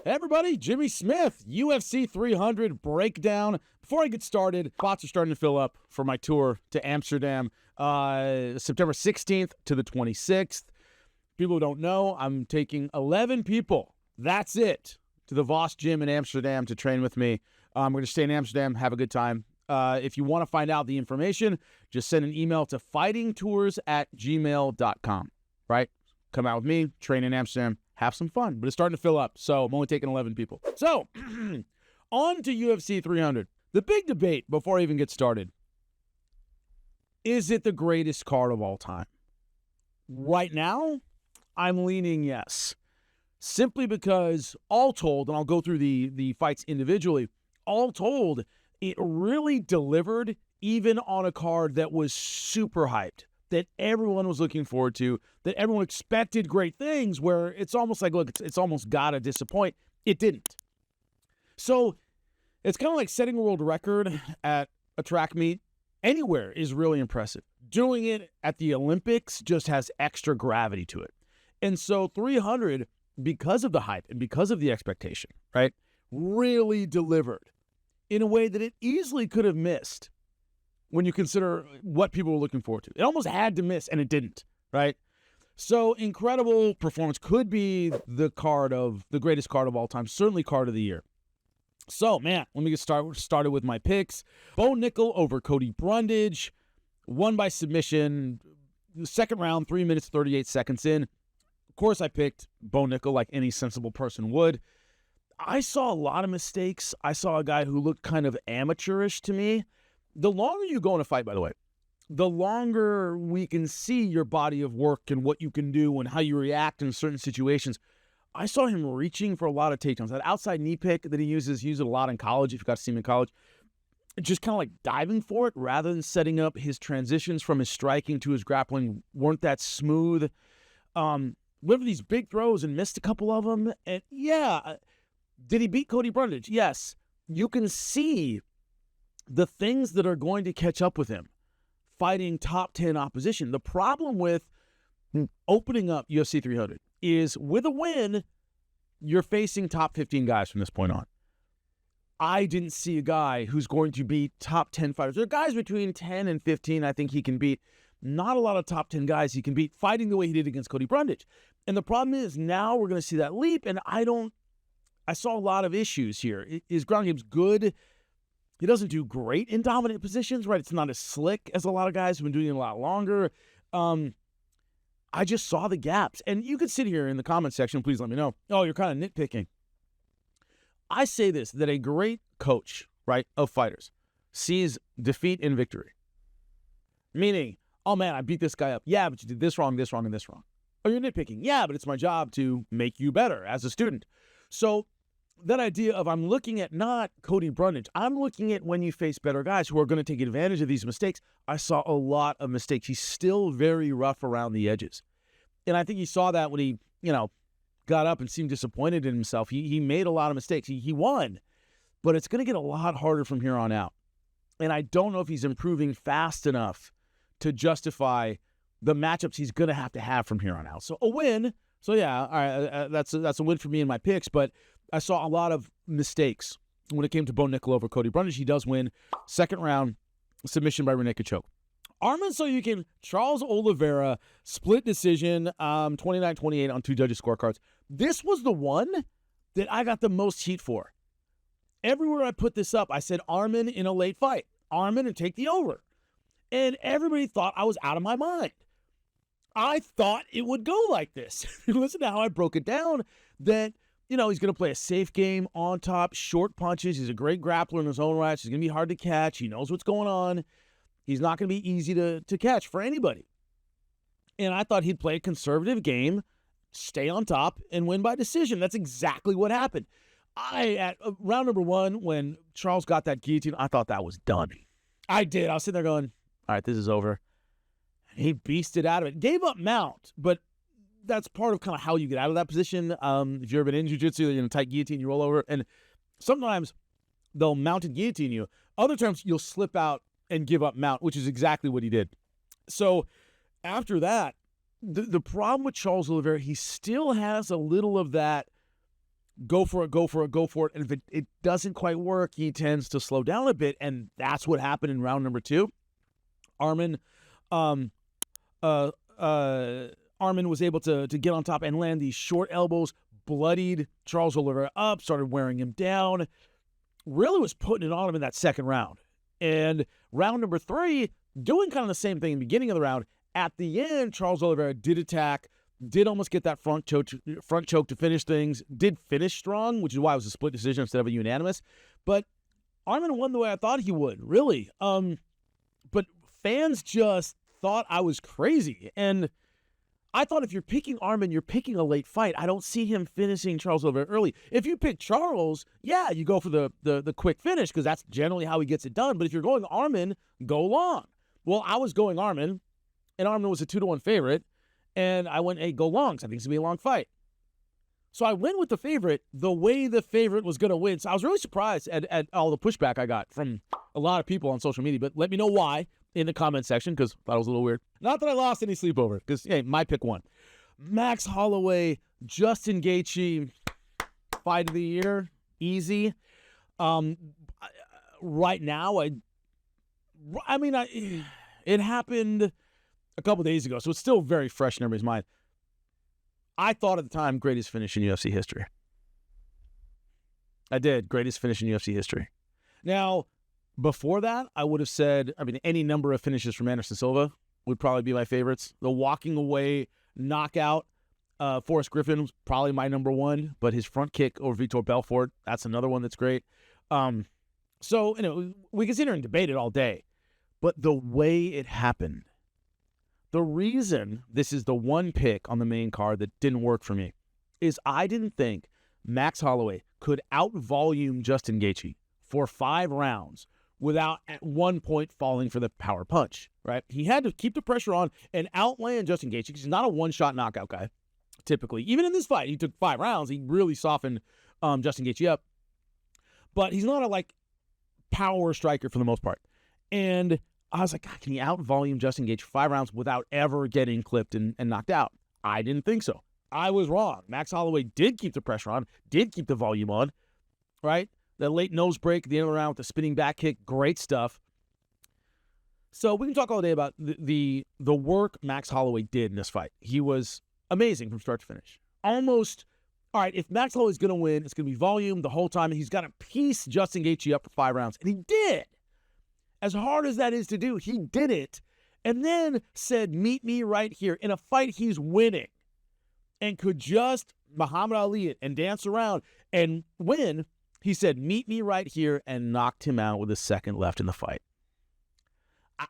Hey everybody, Jimmy Smith, UFC 300 breakdown. Before I get started, spots are starting to fill up for my tour to Amsterdam, September 16th to the 26th. People who don't know, I'm taking 11 people. That's it. To the Voss Gym in Amsterdam to train with me. I'm going to stay in Amsterdam, have a good time. If you want to find out the information, just send an email to fightingtours@gmail.com, right? Come out with me, train in Amsterdam, have some fun. But it's starting to fill up, so I'm only taking 11 people. So, on to UFC 300. The big debate before I even get started. Is it the greatest card of all time? Right now, I'm leaning yes. Simply because, all told, and I'll go through the fights individually, all told, it really delivered even on a card that was super hyped, that everyone was looking forward to, that everyone expected great things, where it's almost like, look, it's almost got to disappoint. It didn't. So it's kind of like setting a world record at a track meet anywhere is really impressive. Doing it at the Olympics just has extra gravity to it. And so 300, because of the hype and because of the expectation, right, really delivered in a way that it easily could have missed when you consider what people were looking forward to. It almost had to miss, and it didn't, right? So incredible performance. Could be the greatest card of all time, certainly card of the year. So, man, let me get started with my picks. Nickal over Cody Brundage, won by submission, second round, 3 minutes, 38 seconds in. Of course, I picked Nickal like any sensible person would. I saw a lot of mistakes. I saw a guy who looked kind of amateurish to me. The longer you go in a fight, by the way, the longer we can see your body of work and what you can do and how you react in certain situations. I saw him reaching for a lot of takedowns. That outside knee pick that he used it a lot in college, if you got to see him in college. Just kind of like diving for it rather than setting up. His transitions from his striking to his grappling weren't that smooth. Went for these big throws and missed a couple of them. And yeah, did he beat Cody Brundage? Yes. You can see the things that are going to catch up with him fighting top 10 opposition. The problem with opening up UFC 300 is with a win, you're facing top 15 guys from this point on. I didn't see a guy who's going to beat top 10 fighters. There are guys between 10 and 15 I think he can beat. Not a lot of top 10 guys he can beat fighting the way he did against Cody Brundage. And the problem is now we're going to see that leap, and I saw a lot of issues here. His ground game's good. He doesn't do great in dominant positions, right? It's not as slick as a lot of guys who've been doing it a lot longer. I just saw the gaps. And you could sit here in the comment section, please let me know. Oh, you're kind of nitpicking. I say this, that a great coach, right, of fighters sees defeat and victory. Meaning, oh man, I beat this guy up. Yeah, but you did this wrong, this wrong, and this wrong. Oh, you're nitpicking. Yeah, but it's my job to make you better as a student. So that idea of I'm looking at not Cody Brundage, I'm looking at when you face better guys who are going to take advantage of these mistakes. I saw a lot of mistakes. He's still very rough around the edges. And I think he saw that when he, got up and seemed disappointed in himself. He made a lot of mistakes. He won, but it's going to get a lot harder from here on out. And I don't know if he's improving fast enough to justify the matchups he's going to have from here on out. So a win. So yeah, all right, that's a win for me in my picks, but I saw a lot of mistakes when it came to Nickal over Cody Brundage. He does win. Second round, submission by rear naked choke. Arman Tsarukyan, Charles Oliveira, split decision, 29-28 on two judges' scorecards. This was the one that I got the most heat for. Everywhere I put this up, I said Arman in a late fight. Arman and take the over. And everybody thought I was out of my mind. I thought it would go like this. Listen to how I broke it down, that he's going to play a safe game on top, short punches. He's a great grappler in his own right. He's going to be hard to catch. He knows what's going on. He's not going to be easy to catch for anybody. And I thought he'd play a conservative game, stay on top, and win by decision. That's exactly what happened. At round number one, when Charles got that guillotine, I thought that was done. I did. I was sitting there going, all right, this is over. He beasted out of it. Gave up mount, but that's part of kind of how you get out of that position. If you've ever been in jiu-jitsu, you're in a tight guillotine, you roll over. And sometimes they'll mounted guillotine you. Other times you'll slip out and give up mount, which is exactly what he did. So after that, the problem with Charles Oliveira, he still has a little of that go for it. And if it doesn't quite work, he tends to slow down a bit, and that's what happened in round number 2. Arman was able to get on top and land these short elbows, bloodied Charles Oliveira up, started wearing him down, really was putting it on him in that second round. And round number 3, doing kind of the same thing in the beginning of the round. At the end, Charles Oliveira did attack, did almost get that front choke to finish things, did finish strong, which is why it was a split decision instead of a unanimous. But Arman won the way I thought he would, really. But fans just thought I was crazy. And I thought if you're picking Arman, you're picking a late fight. I don't see him finishing Charles Oliveira early. If you pick Charles, yeah, you go for the quick finish because that's generally how he gets it done. But if you're going Arman, go long. Well, I was going Arman, and Arman was a 2-1 favorite. And I went, hey, go long, because I think it's going to be a long fight. So I went with the favorite the way the favorite was going to win. So I was really surprised at all the pushback I got from a lot of people on social media. But let me know why in the comment section, because I thought it was a little weird. Not that I lost any sleep over, because, hey, my pick won. Max Holloway, Justin Gaethje, fight of the year, easy. Right now, it happened a couple days ago, so it's still very fresh in everybody's mind. I thought at the time, greatest finish in UFC history. I did, greatest finish in UFC history. Now, before that, I would have said, any number of finishes from Anderson Silva would probably be my favorites. The walking away knockout, Forrest Griffin was probably my number 1, but his front kick over Vitor Belfort, that's another one that's great. So, we can sit here and debate it all day, but the way it happened, the reason this is the one pick on the main card that didn't work for me is I didn't think Max Holloway could out-volume Justin Gaethje for 5 rounds without at one point falling for the power punch, right? He had to keep the pressure on and outland Justin Gaethje because he's not a one-shot knockout guy, typically. Even in this fight, he took 5 rounds. He really softened Justin Gaethje up. But he's not a, power striker for the most part. And I was like, God, can he out-volume Justin Gaethje for 5 rounds without ever getting clipped and knocked out? I didn't think so. I was wrong. Max Holloway did keep the pressure on, did keep the volume on, right? The late nose break at the end of the round with the spinning back kick, great stuff. So we can talk all day about the work Max Holloway did in this fight. He was amazing from start to finish. Almost, all right, if Max Holloway's going to win, it's going to be volume the whole time, and he's got to piece Justin Gaethje up for 5 rounds, and he did. As hard as that is to do, he did it, and then said, meet me right here in a fight he's winning, and could just Muhammad Ali it and dance around and win. He said, meet me right here, and knocked him out with a second left in the fight.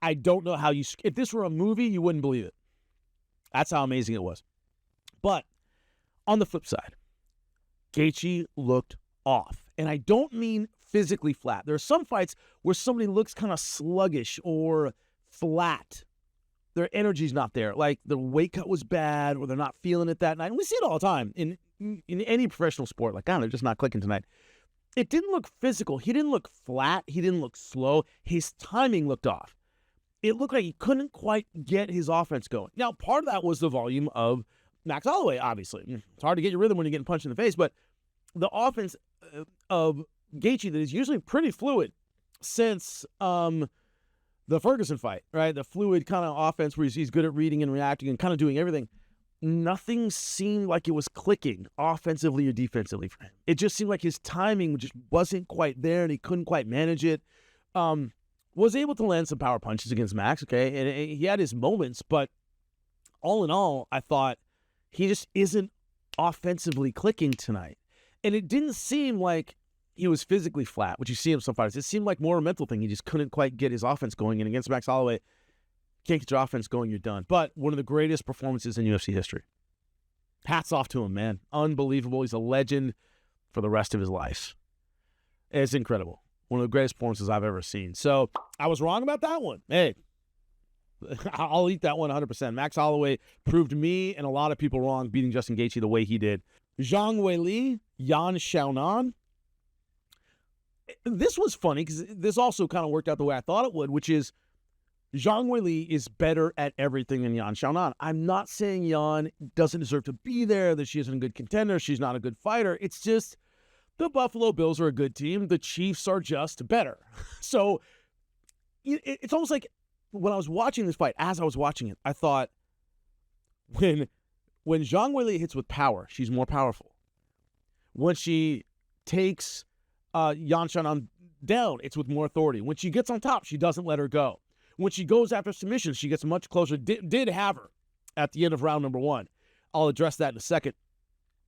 I don't know how if this were a movie, you wouldn't believe it. That's how amazing it was. But on the flip side, Gaethje looked off, and I don't mean physically flat. There are some fights where somebody looks kind of sluggish or flat. Their energy's not there. Like the weight cut was bad or they're not feeling it that night. And we see it all the time in any professional sport. Like, they're just not clicking tonight. It didn't look physical. He didn't look flat. He didn't look slow. His timing looked off. It looked like he couldn't quite get his offense going. Now, part of that was the volume of Max Holloway, obviously. It's hard to get your rhythm when you're getting punched in the face, but the offense of Gaethje that is usually pretty fluid since the Ferguson fight, right? The fluid kind of offense where he's good at reading and reacting and kind of doing everything. Nothing seemed like it was clicking offensively or defensively for him. It just seemed like his timing just wasn't quite there and he couldn't quite manage it. Was able to land some power punches against Max, okay? And he had his moments, but all in all, I thought he just isn't offensively clicking tonight. And it didn't seem like he was physically flat, which you see in some fighters. It seemed like more a mental thing. He just couldn't quite get his offense going. And against Max Holloway, can't get your offense going, you're done. But one of the greatest performances in UFC history. Hats off to him, man. Unbelievable. He's a legend for the rest of his life. It's incredible. One of the greatest performances I've ever seen. So I was wrong about that one. Hey, I'll eat that one 100%. Max Holloway proved me and a lot of people wrong beating Justin Gaethje the way he did. Zhang Weili, Xiaonan. This was funny because this also kind of worked out the way I thought it would, which is Zhang Weili is better at everything than Yan Xiaonan. I'm not saying Yan doesn't deserve to be there, that she isn't a good contender, she's not a good fighter. It's just the Buffalo Bills are a good team. The Chiefs are just better. So it's almost like when I was watching this fight, as I was watching it, I thought when Zhang Weili hits with power, she's more powerful. When she takes Yan Xiaonan down, it's with more authority. When she gets on top, she doesn't let her go. When she goes after submissions, she gets much closer. Did have her at the end of round number 1. I'll address that in a second.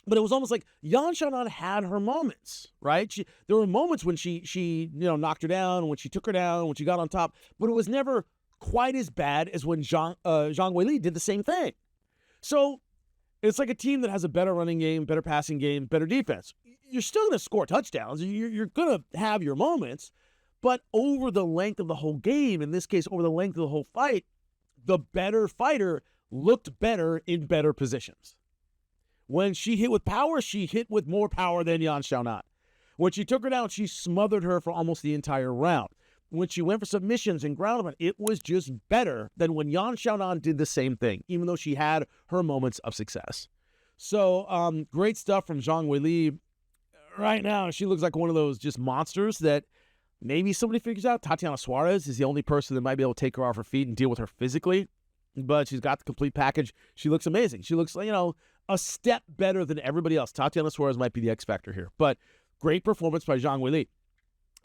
But it was almost like Yan Xiaonan had her moments, right? There were moments when she knocked her down, when she took her down, when she got on top, but it was never quite as bad as when Zhang Weili did the same thing. So it's like a team that has a better running game, better passing game, better defense. You're still going to score touchdowns. You're going to have your moments. But over the length of the whole game, in this case, over the length of the whole fight, the better fighter looked better in better positions. When she hit with power, she hit with more power than Yan Xiaonan. When she took her down, she smothered her for almost the entire round. When she went for submissions and ground, it was just better than when Yan Xiaonan did the same thing, even though she had her moments of success. So great stuff from Zhang Weili. Right now, she looks like one of those just monsters that maybe somebody figures out. Tatiana Suarez is the only person that might be able to take her off her feet and deal with her physically. But she's got the complete package. She looks amazing. She looks like, a step better than everybody else. Tatiana Suarez might be the X factor here. But great performance by Zhang Weili.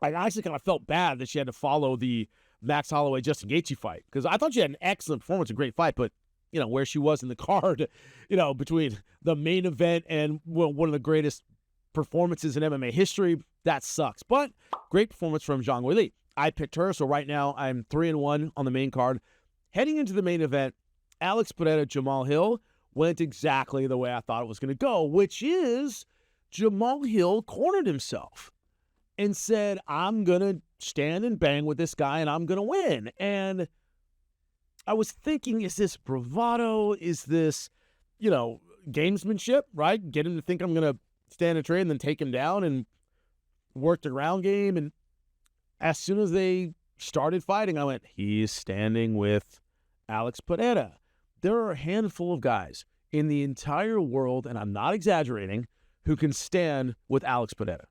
I actually kind of felt bad that she had to follow the Max Holloway-Justin Gaethje fight, because I thought she had an excellent performance, a great fight, but, where she was in the card, between the main event and one of the greatest performances in MMA history, that sucks. But great performance from Zhang Weili. I picked her, so right now I'm 3-1 on the main card. Heading into the main event, Alex Pereira, Jamahal Hill went exactly the way I thought it was going to go, which is Jamahal Hill cornered himself and said, I'm going to stand and bang with this guy and I'm going to win. And I was thinking, is this bravado? Is this, gamesmanship, right? Get him to think I'm going to stand and trade and then take him down and work the ground game. And as soon as they started fighting, I went, he's standing with Alex Pereira. There are a handful of guys in the entire world, and I'm not exaggerating, who can stand with Alex Pereira.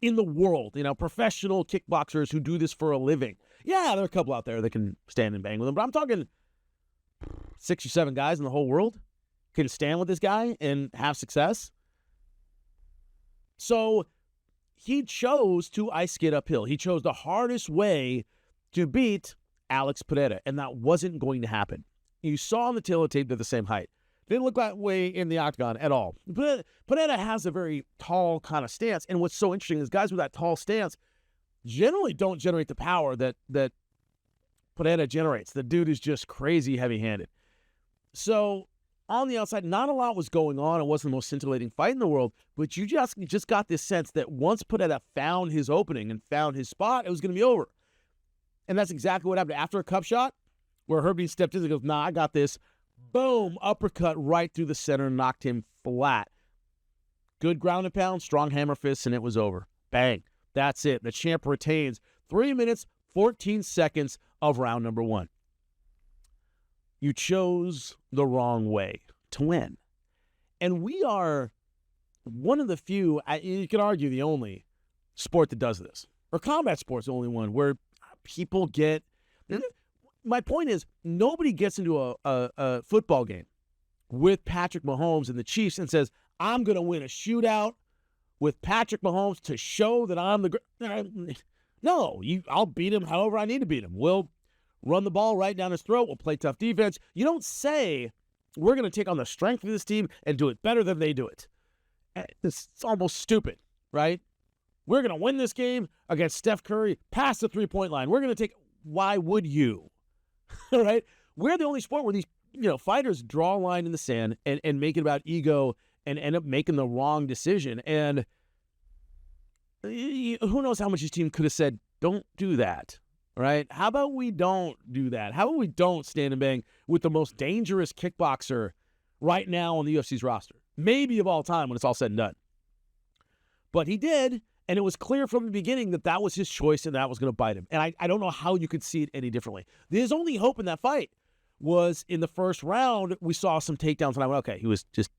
In the world, professional kickboxers who do this for a living. Yeah, there are a couple out there that can stand and bang with him, but I'm talking 6 or 7 guys in the whole world can stand with this guy and have success. So he chose to ice skate uphill. He chose the hardest way to beat Alex Pereira, and that wasn't going to happen. You saw on the tail of the tape they're the same height. Didn't look that way in the octagon at all. Pereira has a very tall kind of stance, and what's so interesting is guys with that tall stance generally don't generate the power that Pereira generates. The dude is just crazy heavy-handed. So on the outside, not a lot was going on. It wasn't the most scintillating fight in the world, but you just got this sense that once Pereira found his opening and found his spot, it was going to be over. And that's exactly what happened. After a cup shot, where Herbie stepped in and goes, nah, I got this. Boom, uppercut right through the center, knocked him flat. Good ground and pound, strong hammer fists, and it was over. Bang. That's it. The champ retains 3 minutes, 14 seconds of round number 1. You chose the wrong way to win. And we are one of the few, you can argue the only sport that does this. Or combat sport's the only one where people get... My point is, nobody gets into a football game with Patrick Mahomes and the Chiefs and says, I'm going to win a shootout with Patrick Mahomes to show that I'm the... No, I'll beat him however I need to beat him. We'll run the ball right down his throat. We'll play tough defense. You don't say, we're going to take on the strength of this team and do it better than they do it. It's almost stupid, right? We're going to win this game against Steph Curry past the three-point line. We're going to take... Why would you? All right? We're the only sport where these fighters draw a line in the sand and make it about ego and end up making the wrong decision. And who knows how much his team could have said, don't do that, right? How about we don't do that? How about we don't stand and bang with the most dangerous kickboxer right now on the UFC's roster? Maybe of all time when it's all said and done. But he did, And it was clear from the beginning that that was his choice and that was going to bite him. And I don't know how you could see it any differently. His only hope in that fight was in the first round, we saw some takedowns, and I went, okay, he was just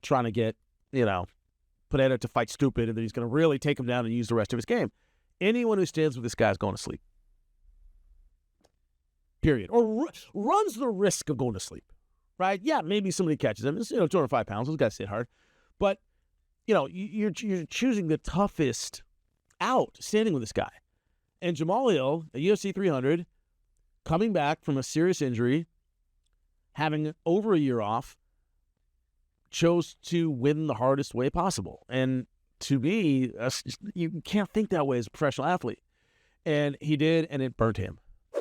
trying to get, Pereira to fight stupid, and then he's going to really take him down and use the rest of his game. Anyone who stands with this guy is going to sleep. Period. Or runs the risk of going to sleep, right? Yeah, maybe somebody catches him. It's, 205 pounds. Those guys hit hard. But, you're choosing the toughest out standing with this guy. And Jamahal at UFC 300, coming back from a serious injury, having over a year off, chose to win the hardest way possible. And to me, you can't think that way as a professional athlete. And he did, and it burnt him.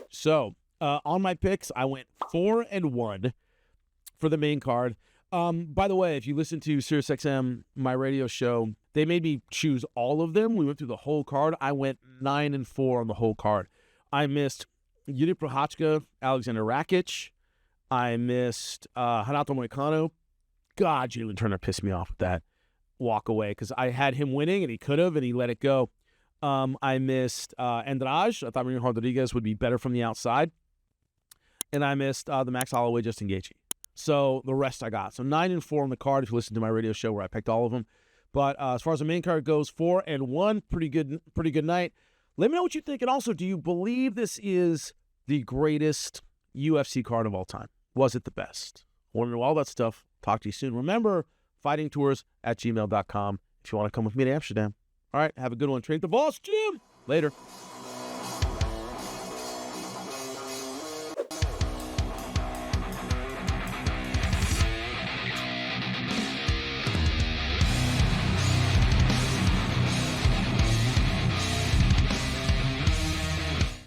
So, on my picks, I went 4-1 for the main card. By the way, if you listen to SiriusXM, my radio show, they made me choose all of them. We went through the whole card. I went 9-4 on the whole card. I missed Yuri Prochazka, Alexander Rakic. I missed Renato Moicano. God, Jalen Turner pissed me off with that walk away because I had him winning, and he could have, and he let it go. I missed Andrade. I thought Marino Rodriguez would be better from the outside. And I missed the Max Holloway, Justin Gaethje. So the rest I got. So 9-4 on the card if you listen to my radio show where I picked all of them. But as far as the main card goes, 4-1, pretty good night. Let me know what you think. And also, do you believe this is the greatest UFC card of all time? Was it the best? I want to know all that stuff. Talk to you soon. Remember, fightingtours@gmail.com if you want to come with me to Amsterdam. All right, have a good one. Train at the Boss Gym. Later.